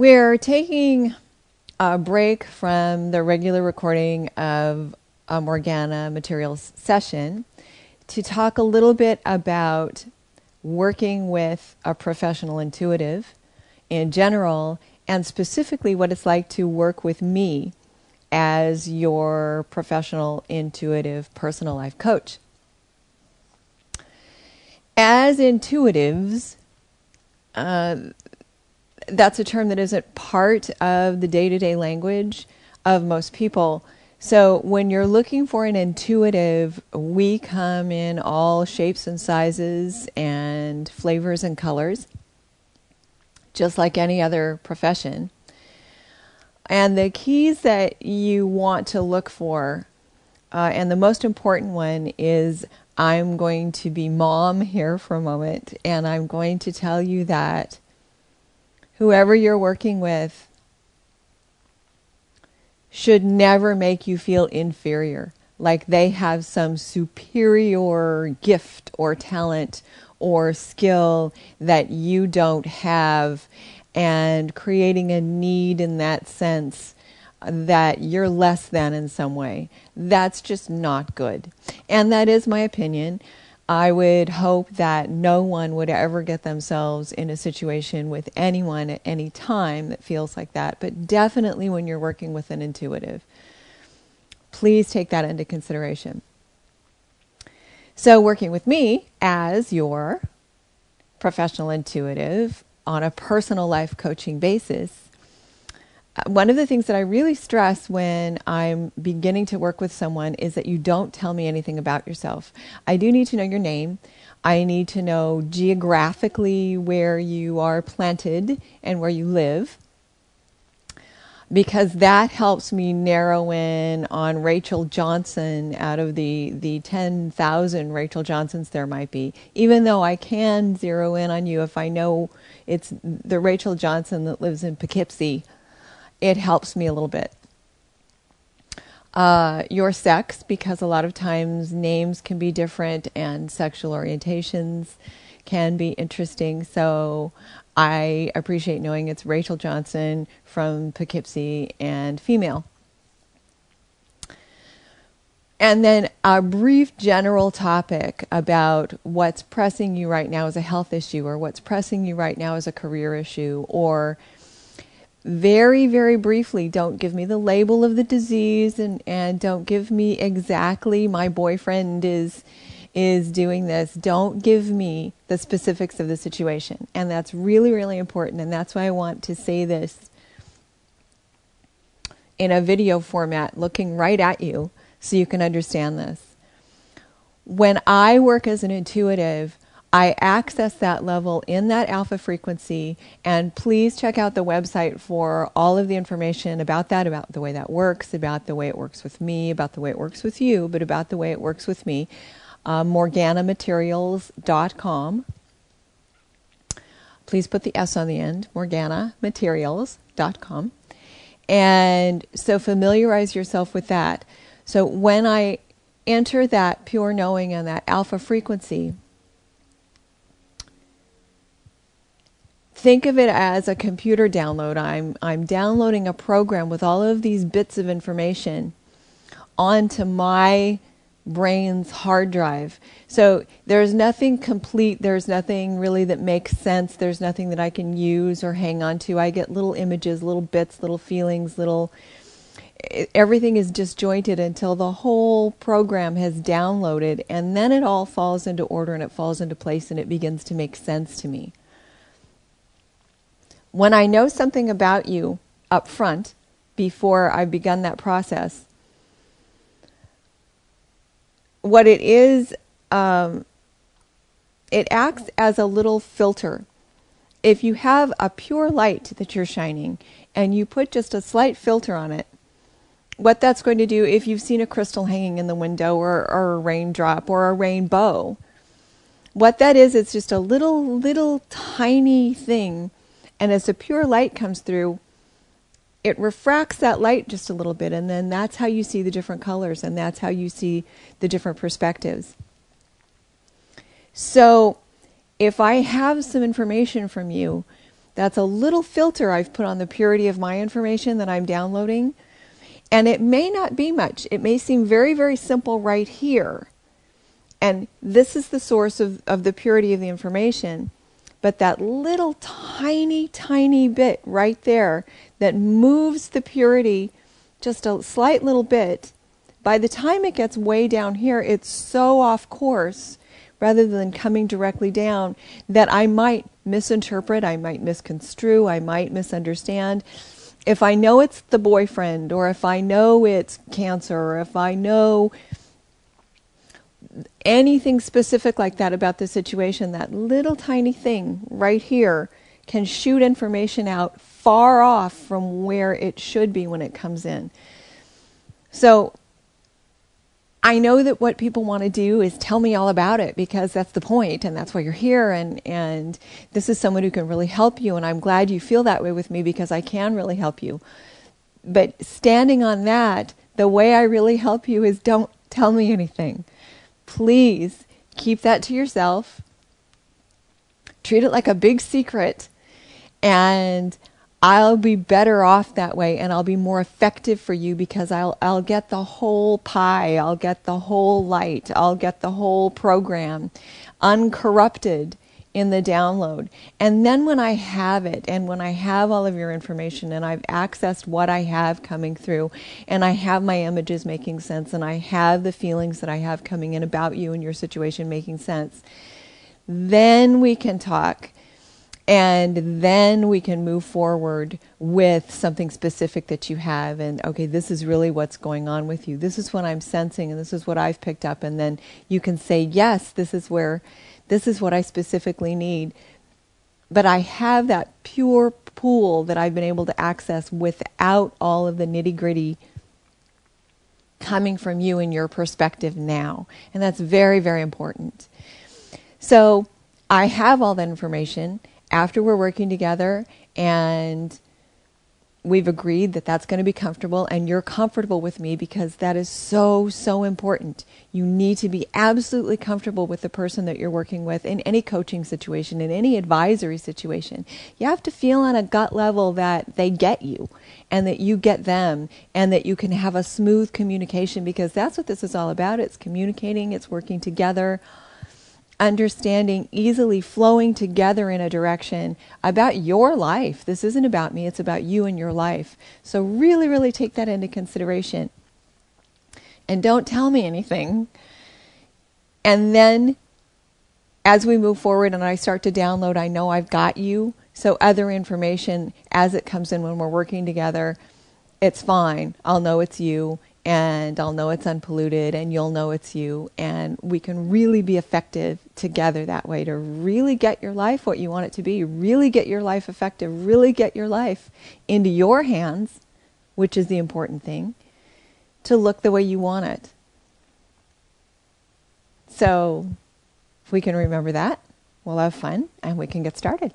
We're taking a break from the regular recording of a Morgana Materials session to talk a little bit about working with a professional intuitive in general, and specifically what it's like to work with me as your professional intuitive personal life coach. As intuitives, that's a term that isn't part of the day-to-day language of most people. So when you're looking for an intuitive, we come in all shapes and sizes and flavors and colors, just like any other profession. And the keys that you want to look for, and the most important one is, I'm going to be mom here for a moment, and I'm going to tell you that whoever you're working with should never make you feel inferior, like they have some superior gift or talent or skill that you don't have, and creating a need in that sense that you're less than in some way. That's just not good. And that is my opinion. I would hope that no one would ever get themselves in a situation with anyone at any time that feels like that, but definitely when you're working with an intuitive. Please take that into consideration. So working with me as your professional intuitive on a personal life coaching basis, one of the things that I really stress when I'm beginning to work with someone is that you don't tell me anything about yourself. I do need to know your name. I need to know geographically where you are planted and where you live, because that helps me narrow in on Rachel Johnson out of the 10,000 Rachel Johnsons there might be, even though I can zero in on you if I know it's the Rachel Johnson that lives in Poughkeepsie. It helps me a little bit. Your sex, because a lot of times names can be different and sexual orientations can be interesting. So I appreciate knowing it's Rachel Johnson from Poughkeepsie and female. And then a brief general topic about what's pressing you right now as a health issue, or what's pressing you right now as a career issue, or very, very briefly, don't give me the label of the disease, and don't give me exactly my boyfriend is doing this. Don't give me the specifics of the situation. And that's really, really important. And that's why I want to say this in a video format, looking right at you so you can understand this. When I work as an intuitive, I access that level in that alpha frequency, and please check out the website for all of the information about that, about the way that works, about the way it works with me, about the way it works with you, but about the way it works with me. Morganamaterials.com. Please put the S on the end, Morganamaterials.com. And so familiarize yourself with that. So when I enter that pure knowing and that alpha frequency, think of it as a computer download. I'm downloading a program with all of these bits of information onto my brain's hard drive. So there's nothing complete. There's nothing really that makes sense. There's nothing that I can use or hang on to. I get little images, little bits, little feelings, everything is disjointed until the whole program has downloaded, and then it all falls into order and it falls into place and it begins to make sense to me. When I know something about you up front, before I've begun that process, what it is, it acts as a little filter. If you have a pure light that you're shining and you put just a slight filter on it, what that's going to do, if you've seen a crystal hanging in the window, or a raindrop or a rainbow, what that is, it's just a little tiny thing. And as the pure light comes through, it refracts that light just a little bit, and then that's how you see the different colors, and that's how you see the different perspectives. So if I have some information from you That's a little filter I've put on the purity of my information that I'm downloading. And it may not be much. It may seem very, very simple right here. And this is the source of the purity of the information. But that little tiny, tiny bit right there that moves the purity just a slight little bit, by the time it gets way down here, it's so off course rather than coming directly down that I might misinterpret, I might misconstrue, I might misunderstand. If I know it's the boyfriend, or if I know it's cancer, or if I know anything specific like that about the situation, that little tiny thing right here can shoot information out far off from where it should be when it comes in. So I know that what people want to do is tell me all about it, because that's the point and that's why you're here, and this is someone who can really help you, and I'm glad you feel that way with me because I can really help you. But standing on that, the way I really help you is don't tell me anything. Please keep that to yourself. Treat it like a big secret, and I'll be better off that way, and I'll be more effective for you because I'll get the whole pie, I'll get the whole light, I'll get the whole program uncorrupted in the download. And then when I have it, and when I have all of your information, and I've accessed what I have coming through, and I have my images making sense, and I have the feelings that I have coming in about you and your situation making sense, then we can talk. And then we can move forward with something specific that you have. And okay, this is really what's going on with you. This is what I'm sensing, and this is what I've picked up. And then you can say, yes, this is what I specifically need. But I have that pure pool that I've been able to access without all of the nitty-gritty coming from you and your perspective now. And that's very, very important. So I have all that information. After we're working together and we've agreed that that's going to be comfortable, and you're comfortable with me, because that is so, so important. You need to be absolutely comfortable with the person that you're working with in any coaching situation, in any advisory situation. You have to feel on a gut level that they get you and that you get them, and that you can have a smooth communication, because that's what this is all about. It's communicating, it's working together, understanding, easily flowing together in a direction about your life. This isn't about me, it's about you and your life. So really, really take that into consideration. And don't tell me anything. And then as we move forward and I start to download, I know I've got you. So other information, as it comes in when we're working together, it's fine. I'll know it's you. And I'll know it's unpolluted, and you'll know it's you, and we can really be effective together that way to really get your life what you want it to be, really get your life effective, really get your life into your hands, which is the important thing, to look the way you want it. So if we can remember that, we'll have fun and we can get started.